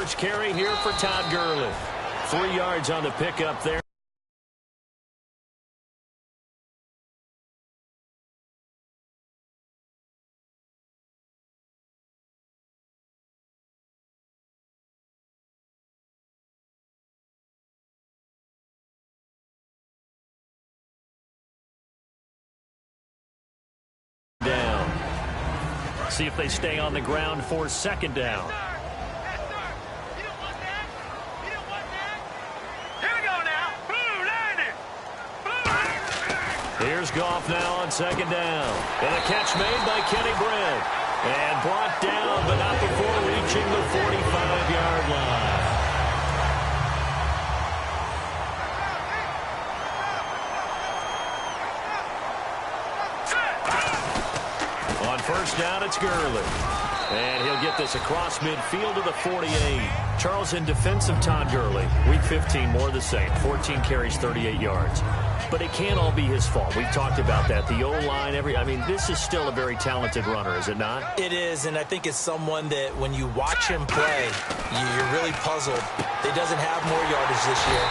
first carry here for Todd Gurley. 3 yards on the pickup there. See if they stay on the ground for second down. Here's Goff now on second down. And a catch made by Kenny Britt. And brought down, but not before reaching the 45-yard line. On first down, it's Gurley. And he'll get this across midfield to the 48. Charles, in defense of Todd Gurley, week 15, more the same. 14 carries, 38 yards. But it can't all be his fault. We've talked about that. The O-line, this is still a very talented runner, is it not? It is, and I think it's someone that when you watch him play, you're really puzzled. He doesn't have more yardage this year.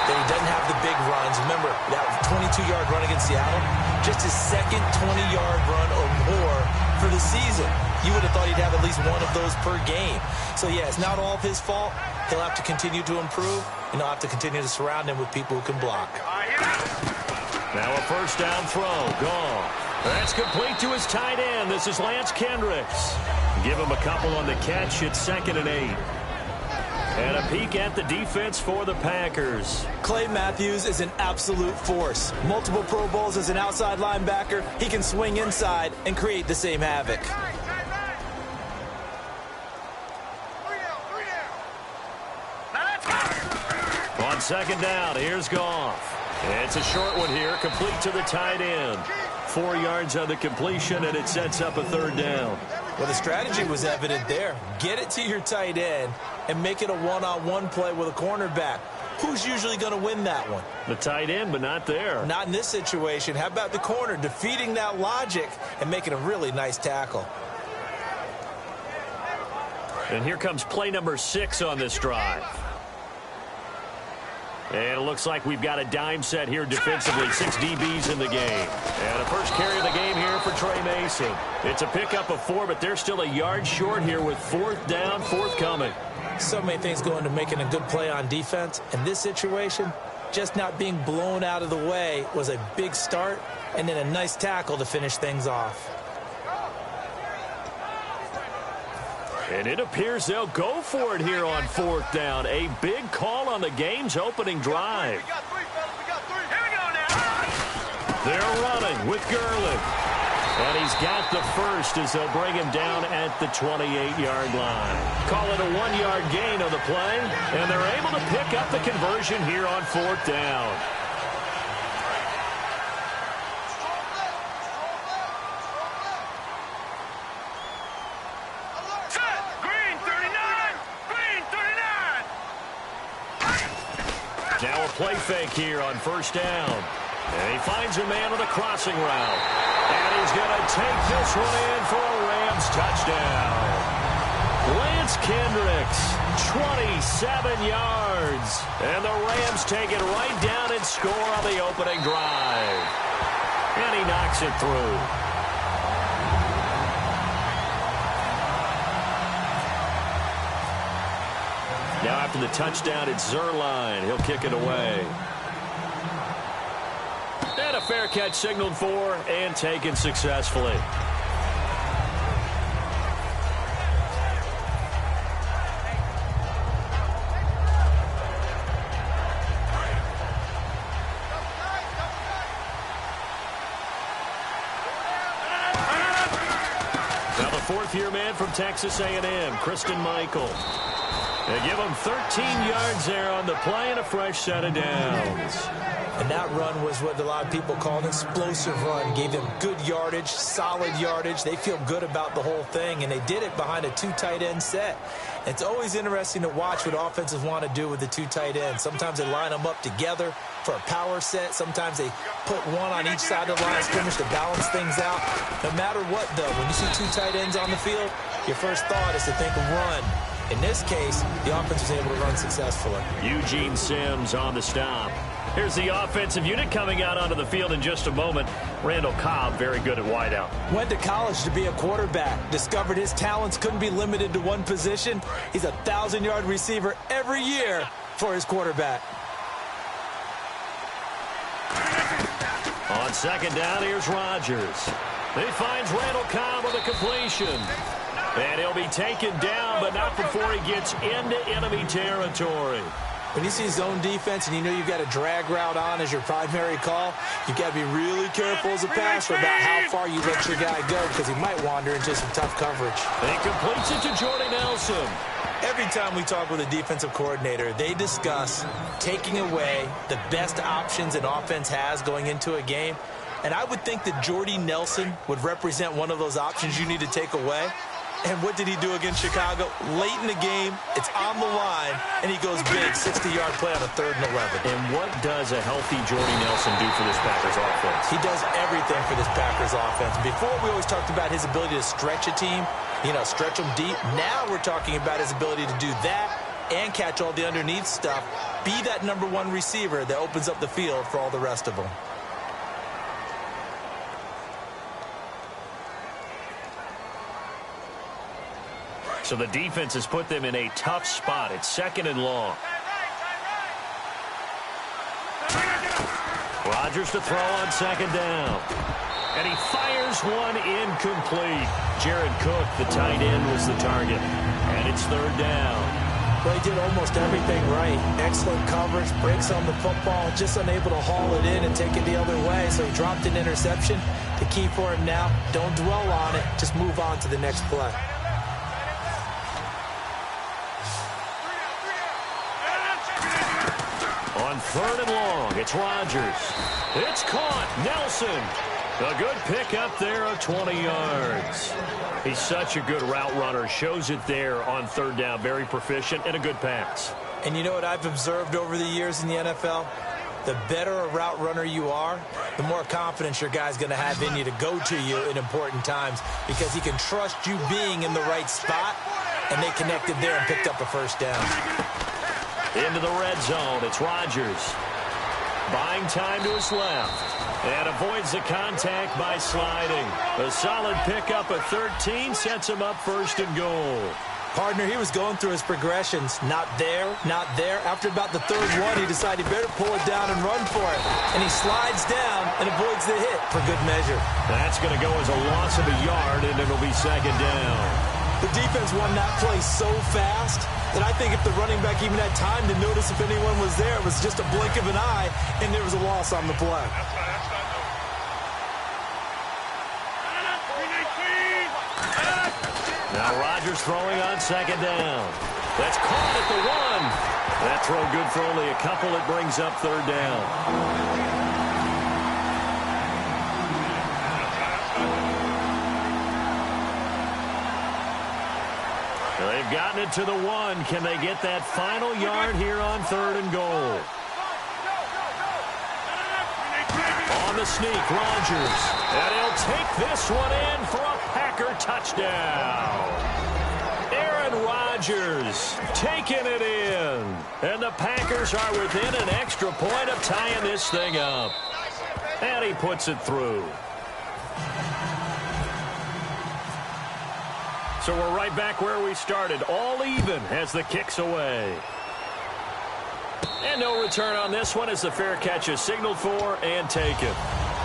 That he doesn't have the big runs. Remember, that 22-yard run against Seattle? Just his second 20-yard run or more for the season. You would have thought he'd have at least one of those per game. So, yeah, it's not all of his fault. He'll have to continue to improve, and he'll have to continue to surround him with people who can block. Now a first down throw. Gone. That's complete to his tight end. This is Lance Kendricks. Give him a couple on the catch. It's 2nd and 8. And a peek at the defense for the Packers. Clay Matthews is an absolute force. Multiple Pro Bowls as an outside linebacker. He can swing inside and create the same havoc. On second down, here's Goff. It's a short one here, complete to the tight end. 4 yards on the completion, and it sets up a 3rd down. Well, the strategy was evident there. Get it to your tight end and make it a one-on-one play with a cornerback. Who's usually going to win that one? The tight end, but not there. Not in this situation. How about the corner defeating that logic and making a really nice tackle? And here comes play number 6 on this drive. And it looks like we've got a dime set here defensively. 6 DBs in the game. And a first carry of the game here for Trey Mason. It's a pickup of 4, but they're still a yard short here with 4th down, forthcoming. So many things go into making a good play on defense. In this situation, just not being blown out of the way was a big start, and then a nice tackle to finish things off. And it appears they'll go for it here on 4th down. A big call on the game's opening drive. They're running with Gurley. And he's got the first as they'll bring him down at the 28-yard line. Call it a 1-yard gain on the play, and they're able to pick up the conversion here on 4th down. Now a play fake here on first down. And he finds a man on the crossing route. And he's going to take this one in for a Rams touchdown. Lance Kendricks, 27 yards. And the Rams take it right down and score on the opening drive. And he knocks it through. Now after the touchdown, it's Zerline. He'll kick it away. And a fair catch signaled for and taken successfully. Now the 4th-year man from Texas A&M, Christine Michael. They give him 13 yards there on the play and a fresh set of downs. And that run was what a lot of people call an explosive run. Gave them good yardage, solid yardage. They feel good about the whole thing, and they did it behind a 2 tight end set. It's always interesting to watch what offenses want to do with the 2 tight ends. Sometimes they line them up together for a power set. Sometimes they put one on each side of the line of scrimmage to balance things out. No matter what, though, when you see 2 tight ends on the field, your first thought is to think run. In this case, the offense was able to run successfully. Eugene Sims on the stop. Here's the offensive unit coming out onto the field in just a moment. Randall Cobb, very good at wideout. Went to college to be a quarterback. Discovered his talents couldn't be limited to one position. He's a 1,000-yard receiver every year for his quarterback. On second down, here's Rodgers. He finds Randall Cobb with a completion. And he'll be taken down, but not before he gets into enemy territory. When you see zone defense and you know you've got a drag route on as your primary call, you've got to be really careful as a passer about how far you let your guy go because he might wander into some tough coverage. He completes it to Jordy Nelson. Every time we talk with a defensive coordinator, they discuss taking away the best options an offense has going into a game. And I would think that Jordy Nelson would represent one of those options you need to take away. And what did he do against Chicago? Late in the game, it's on the line, and he goes big, 60-yard play on a 3rd and 11. And what does a healthy Jordy Nelson do for this Packers offense? He does everything for this Packers offense. Before, we always talked about his ability to stretch a team, stretch them deep. Now we're talking about his ability to do that and catch all the underneath stuff. Be that number 1 receiver that opens up the field for all the rest of them. So the defense has put them in a tough spot. It's 2nd and long. Rodgers to throw on 2nd down. And he fires one incomplete. Jared Cook, the tight end, was the target. And it's 3rd down. Well, he did almost everything right. Excellent coverage, breaks on the football, just unable to haul it in and take it the other way. So he dropped an interception. The key for him now, don't dwell on it. Just move on to the next play. On 3rd and long, it's Rodgers. It's caught. Nelson. A good pickup there of 20 yards. He's such a good route runner. Shows it there on 3rd down. Very proficient and a good pass. And you know what I've observed over the years in the NFL? The better a route runner you are, the more confidence your guy's going to have in you to go to you in important times because he can trust you being in the right spot, and they connected there and picked up a 1st down. Into the red zone, it's Rodgers. Buying time to his left. And avoids the contact by sliding. A solid pickup of 13 sets him up 1st and goal. Partner, he was going through his progressions. Not there, not there. After about the 3rd one, he decided he better pull it down and run for it. And he slides down and avoids the hit for good measure. That's going to go as a loss of a yard, and it'll be 2nd down. The defense won that play so fast that I think if the running back even had time to notice if anyone was there, it was just a blink of an eye, and there was a loss on the play. Now Rodgers throwing on 2nd down. That's caught at the 1. That throw good for only a couple. It brings up 3rd down. They've gotten it to the 1. Can they get that final yard here on 3rd and goal? On the sneak, Rodgers. And he'll take this one in for a Packer touchdown. Aaron Rodgers taking it in. And the Packers are within an extra point of tying this thing up. And he puts it through. So we're right back where we started, all even as the kick's away. And no return on this one as the fair catch is signaled for and taken.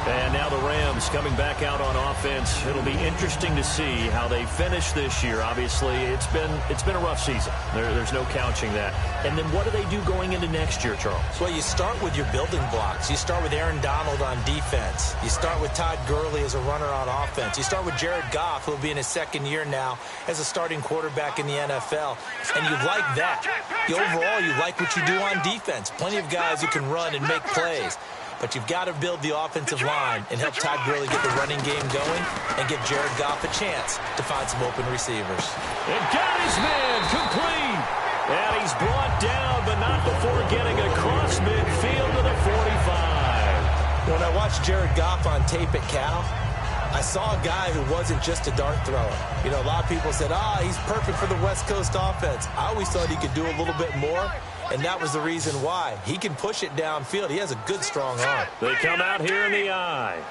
And now the Rams coming back out on offense. It'll be interesting to see how they finish this year. Obviously, it's been a rough season. There's no couching that. And then what do they do going into next year, Charles? Well, you start with your building blocks. You start with Aaron Donald on defense. You start with Todd Gurley as a runner on offense. You start with Jared Goff, who will be in his 2nd year now as a starting quarterback in the NFL. And you like that. Overall, you like what you do on defense. Plenty of guys who can run and make plays. But you've got to build the offensive line and help Todd Gurley get the running game going and give Jared Goff a chance to find some open receivers. And got his man complete. And he's brought down, but not before getting across midfield to the 45. When I watched Jared Goff on tape at Cal, I I saw a guy who wasn't just a dart thrower. You know, a lot of people said, he's perfect for the West Coast offense. I always thought he could do a little bit more, and that was the reason why. He can push it downfield. He has a good, strong arm. They come out here in the eye.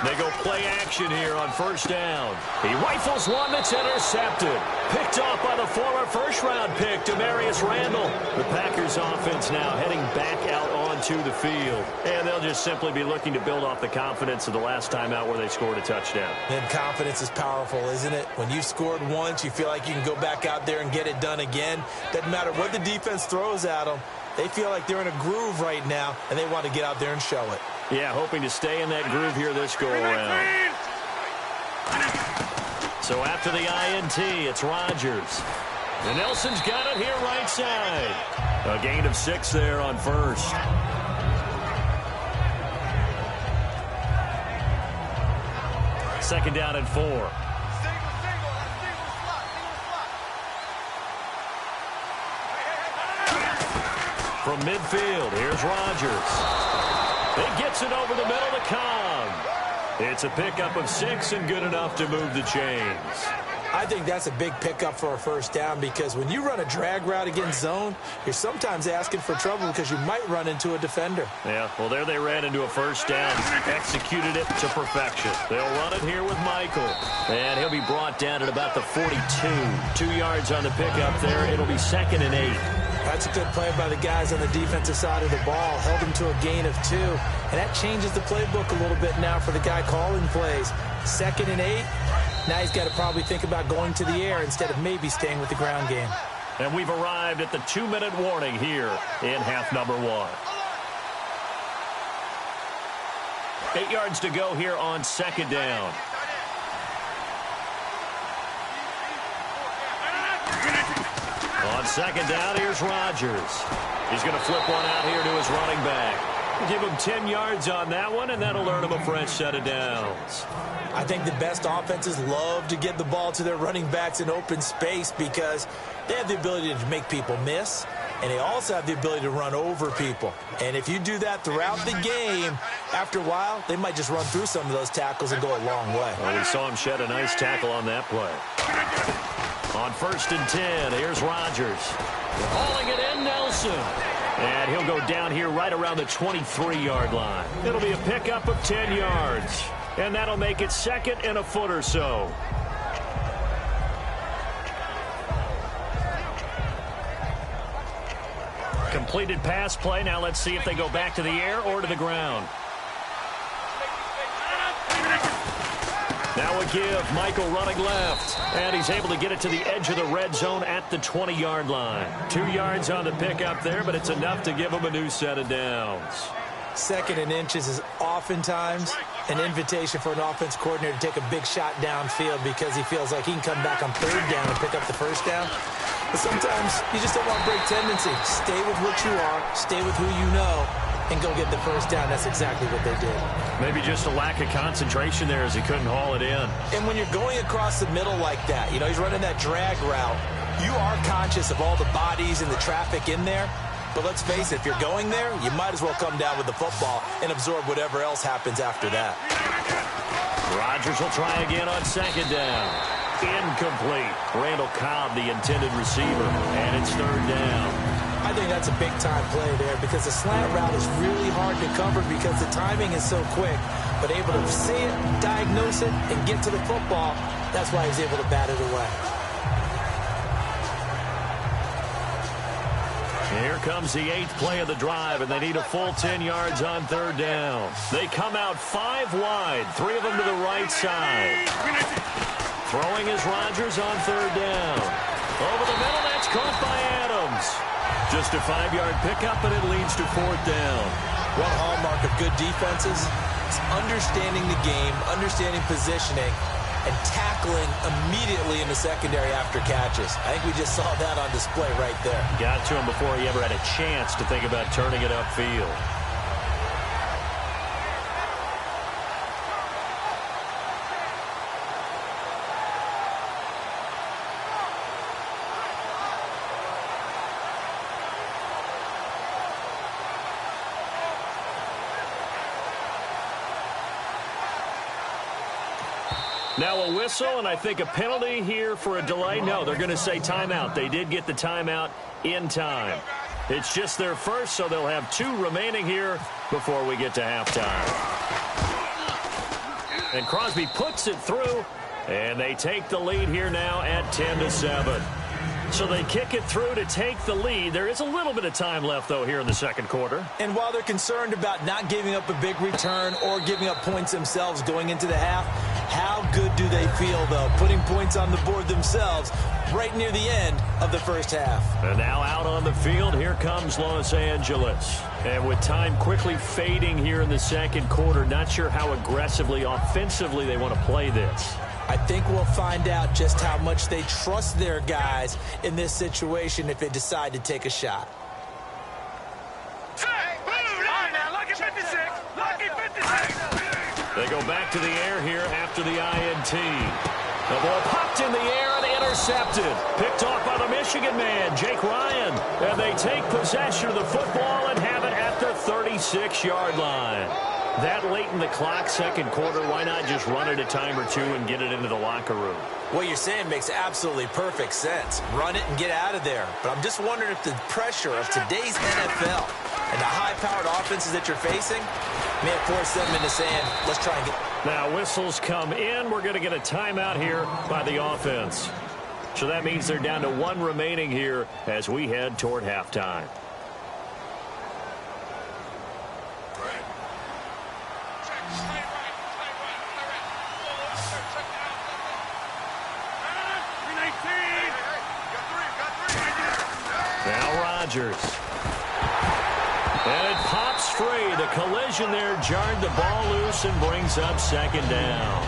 They go play action here on first down. He rifles one that's intercepted. Picked off by the former first-round pick, Demarius Randall. The Packers offense now heading back out onto the field. And they'll just simply be looking to build off the confidence of the last time out where they scored a touchdown. And confidence is powerful, isn't it? When you've scored once, you feel like you can go back out there and get it done again. Doesn't matter what the defense throws at them. They feel like they're in a groove right now, and they want to get out there and show it. Yeah, hoping to stay in that groove here this go-around. So after the INT, it's Rodgers. And Nelson's got it here right side. A gain of 6 there on first. Second down and 4. From midfield, here's Rodgers. He gets it over the middle to Cobb. It's a pickup of 6 and good enough to move the chains. I think that's a big pickup for a first down because when you run a drag route against zone, you're sometimes asking for trouble because you might run into a defender. Yeah, well, there they ran into a first down. Executed it to perfection. They'll run it here with Michael. And he'll be brought down at about the 42. 2 yards on the pickup there. It'll be 2nd and 8. That's a good play by the guys on the defensive side of the ball. Held him to a gain of 2. And that changes the playbook a little bit now for the guy calling plays. 2nd and 8. Now he's got to probably think about going to the air instead of maybe staying with the ground game. And we've arrived at the 2-minute warning here in half number 1. 8 yards to go here on second down. On second down, here's Rodgers. He's going to flip one out here to his running back. Give him 10 yards on that one, and that'll earn him a fresh set of downs. I think the best offenses love to get the ball to their running backs in open space because they have the ability to make people miss, and they also have the ability to run over people. And if you do that throughout the game, after a while, they might just run through some of those tackles and go a long way. Well, we saw him shed a nice tackle on that play. On 1st and 10, here's Rodgers. Hauling it in, Nelson. And he'll go down here right around the 23-yard line. It'll be a pickup of 10 yards. And that'll make it 2nd and a foot or so. Completed pass play. Now let's see if they go back to the air or to the ground. Now a give. Michael running left. And he's able to get it to the edge of the red zone at the 20-yard line. 2 yards on the pickup there, but it's enough to give him a new set of downs. 2nd and inches is oftentimes an invitation for an offense coordinator to take a big shot downfield because he feels like he can come back on 3rd down and pick up the first down. But sometimes you just don't want break tendency. Stay with what you are, stay with who you know, and go get the first down. That's exactly what they did. Maybe just a lack of concentration there as he couldn't haul it in. And when you're going across the middle like that, you know, he's running that drag route, you are conscious of all the bodies and the traffic in there. But let's face it, if you're going there, you might as well come down with the football and absorb whatever else happens after that. Rodgers will try again on 2nd down. Incomplete. Randall Cobb, the intended receiver, and it's 3rd down. I think that's a big-time play there because the slant route is really hard to cover because the timing is so quick. But able to see it, diagnose it, and get to the football, that's why he's able to bat it away. Here comes the 8th play of the drive, and they need a full 10 yards on 3rd down. They come out 5 wide, 3 of them to the right side. Throwing is Rodgers on 3rd down. Over the middle, that's caught by Adams. Just a 5-yard pickup, and it leads to 4th down. One hallmark of good defenses is understanding the game, understanding positioning, and tackling immediately in the secondary after catches. I think we just saw that on display right there. Got to him before he ever had a chance to think about turning it upfield. Now a whistle, and I think a penalty here for a delay. No, they're going to say timeout. They did get the timeout in time. It's just their first, so they'll have 2 remaining here before we get to halftime. And Crosby puts it through, and they take the lead here now at 10-7. So they kick it through to take the lead. There is a little bit of time left, though, here in the second quarter. And while they're concerned about not giving up a big return or giving up points themselves going into the half, how good do they feel, though, putting points on the board themselves right near the end of the first half? And now out on the field, here comes Los Angeles. And with time quickly fading here in the second quarter, not sure how aggressively, offensively they want to play this. I think we'll find out just how much they trust their guys in this situation if they decide to take a shot. They go back to the air here after the INT. The ball popped in the air and intercepted. Picked off by the Michigan man, Jake Ryan. And they take possession of the football and have it at the 36-yard line. That late in the clock, second quarter, why not just run it a time or two and get it into the locker room? What you're saying makes absolutely perfect sense. Run it and get out of there. But I'm just wondering if the pressure of today's NFL and the high-powered offenses that you're facing may have forced them into saying, let's try and get... Now whistles come in. We're going to get a timeout here by the offense. So that means they're down to 1 remaining here as we head toward halftime. Now Rodgers. And it pops free. The collision there jarred the ball loose and brings up second down.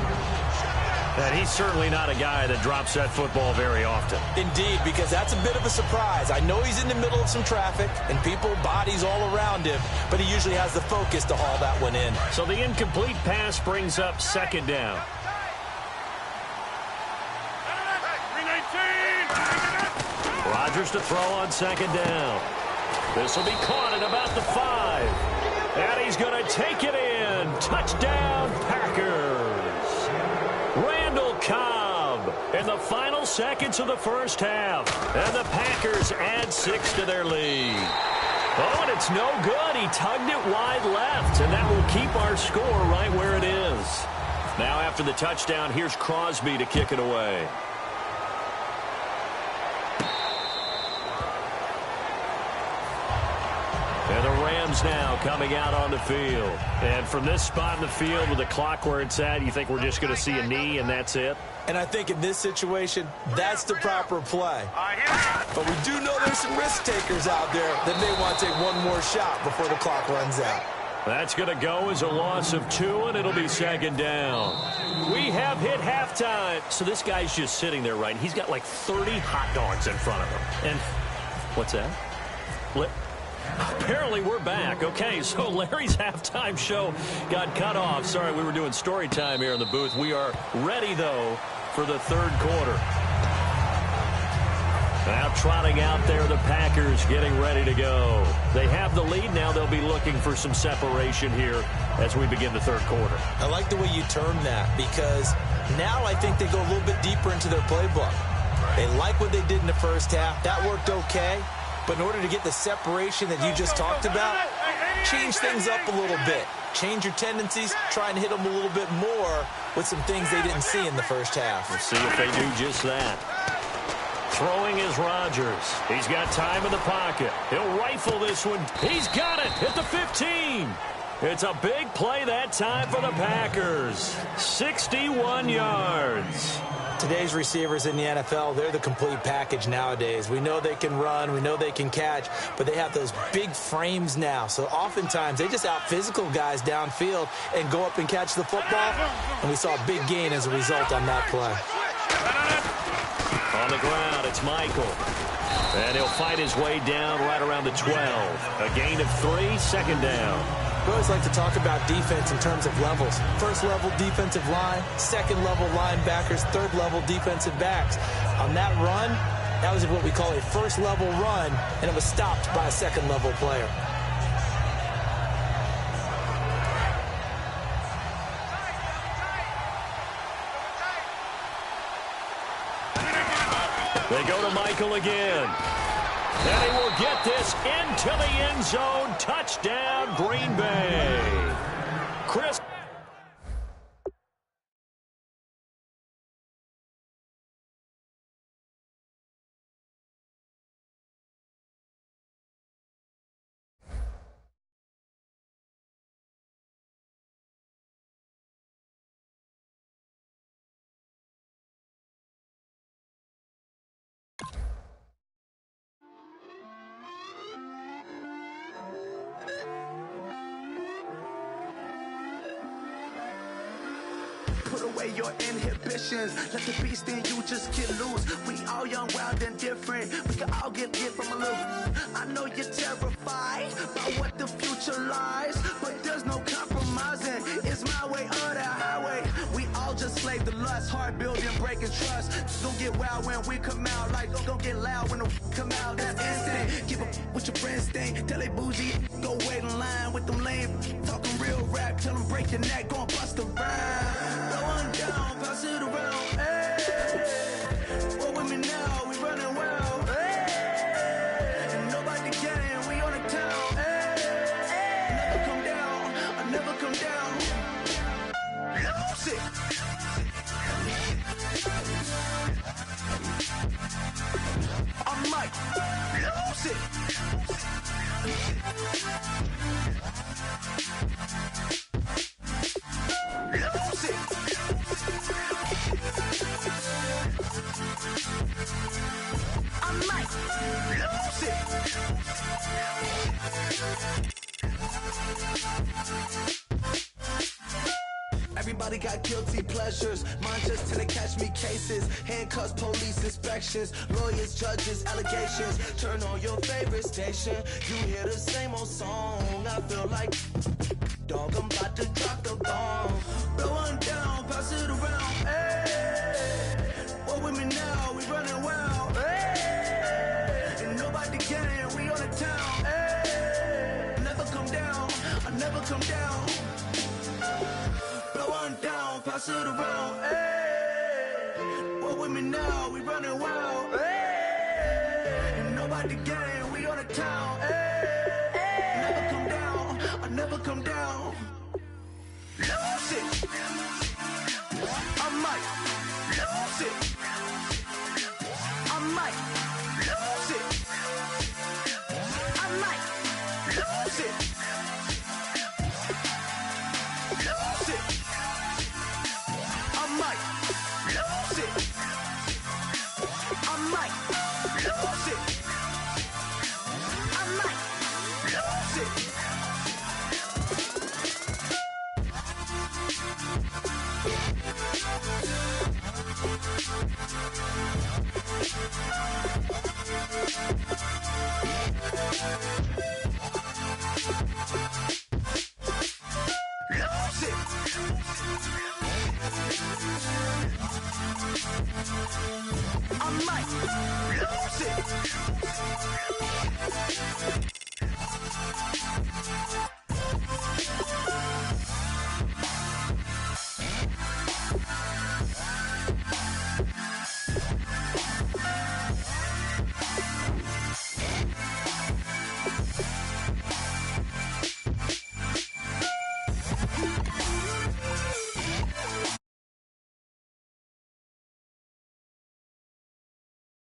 And he's certainly not a guy that drops that football very often. Indeed, because that's a bit of a surprise. I know he's in the middle of some traffic and people, bodies all around him, but he usually has the focus to haul that one in. So the incomplete pass brings up second down. Rodgers to throw on second down. This will be caught at about the 5. And he's going to take it in. Touchdown, Packers. Randall Cobb in the final seconds of the first half. And the Packers add 6 to their lead. Oh, and it's no good. He tugged it wide left, and that will keep our score right where it is. Now after the touchdown, here's Crosby to kick it away. And the Rams now coming out on the field. And from this spot in the field with the clock where it's at, you think we're just going to see a knee and that's it? And I think in this situation, that's the proper play. But we do know there's some risk takers out there that may want to take one more shot before the clock runs out. That's going to go as a loss of 2, and it'll be second down. We have hit halftime. So this guy's just sitting there, right? He's got like 30 hot dogs in front of him. And what's that? Apparently we're back. Okay, so Larry's halftime show got cut off. Sorry, we were doing story time here in the booth. We are ready, though, for the third quarter. Now trotting out there, the Packers getting ready to go. They have the lead now. They'll be looking for some separation here as we begin the third quarter. I like the way you term that because now I think they go a little bit deeper into their playbook. They like what they did in the first half. That worked okay. But in order to get the separation that you just talked about, change things up a little bit. Change your tendencies, try and hit them a little bit more with some things they didn't see in the first half. We'll see if they do just that. Throwing is Rodgers. He's got time in the pocket. He'll rifle this one. He's got it at the 15. It's a big play that time for the Packers. 61 yards. Today's receivers in the NFL, they're the complete package nowadays. We know they can run, we know they can catch, but they have those big frames now. So oftentimes they just out-physical guys downfield and go up and catch the football. And we saw a big gain as a result on that play. On the ground, it's Michael. And he'll fight his way down right around the 12. A gain of 3, second down. We always like to talk about defense in terms of levels. First level defensive line, second level linebackers, third level defensive backs. On that run, that was what we call a first level run, and it was stopped by a second level player. cycle again. And he will get this into the end zone. Touchdown, Green Bay. Chris. Put away your inhibitions. Let the beast in you just get loose. We all young, wild, and different. We can all get hit from a little. I know you're terrified by what the future lies, but there's no compromising. It's my way or the highway. We all just slave the lust, hard building, breaking trust. Don't get wild when we come out. Like don't get loud when the come out. That's instant. Keep up with your friends thing. Tell they bougie, go wait in line with them lame. Talking real rap, tell them break your neck, go and bust a rhyme. Going down, pass it around, hey. What with me now, we running wild, hey. And nobody can, we on the town, hey. I never come down, I never come down. Lose it. I'm like, lose it. Lose it. I might lose it. Everybody got guilty pleasures. Mine just tend to catch me cases. Handcuffs, police inspections, lawyers, judges, allegations. Turn on your favorite station. You hear the same old song. I feel like dog, I'm about to drop the bomb. Blow one down, pass it around. Hey, what with me now? We running wild. Hey, and nobody can. We on the town. Hey, never come down. I never come down. Blow one down, pass it around. Hey, what with me now? We running wild. Hey, and nobody can. We on the town.